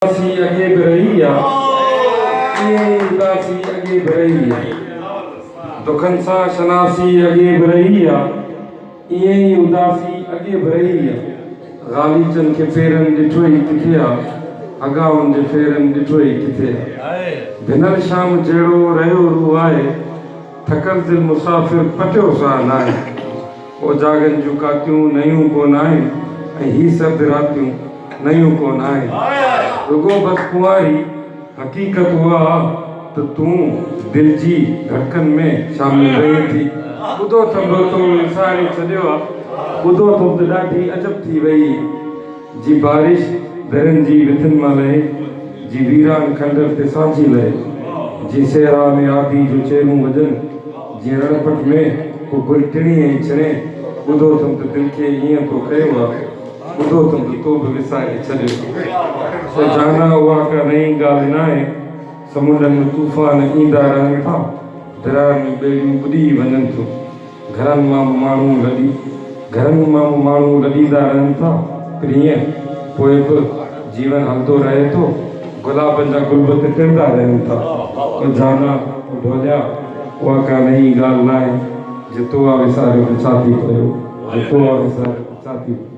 उदासी अगे बरही ये उदासी अगे बरही दुखन सा शनासी अगे बरही ये उदासी अगे बरही गालीचन के फेरन डिठोई किथे अगाउन जे फेरन डिठोई किथे भिनल शाम जेड़ो रहो रू आए थकल दिल मुसाफिर पटियो सा नाए ओ जागन जूं कातियूं नयूं कोन आहिनि ही सभु रातियूं नयूं कोन आहिनि रुगो बस कुंवारी हकीकत हुआ तो तूं दिल जी धड़कन में शामिल रही थी ॿुधो थंबो तो विसारे छॾियो ॿुधो तो त ॾाढी अजब थी वई जी बारिश दरनि जी विथन मां लहे जी वीरान खंडर ते सांझी लहे जी सेरा में आदि जो चेरूं वजन जी रणपट में को गुल टिणी ऐं छिणे ॿुधो थम त दिलि खे ईअं तो कयो आहे ॿुधो थम त तो बि विसारे छॾियो जाना उहा का नई ॻाल्हि न आहे समुंडनि में तूफ़ान ईंदा रहनि था दरिया में ॿेड़ियूं ॿुॾी वञनि थियूं घरनि मां माण्हू लॾींदा रहनि था पर ईअं पोइ बि जीवन हलंदो रहे थो गुलाबनि जा गुलबत टिरंदा रहनि था जाना ढोलिया उहा का नई ॻाल्हि न आहे जे तो विसारियो छा थी कयो जे तो विसारियो छा थी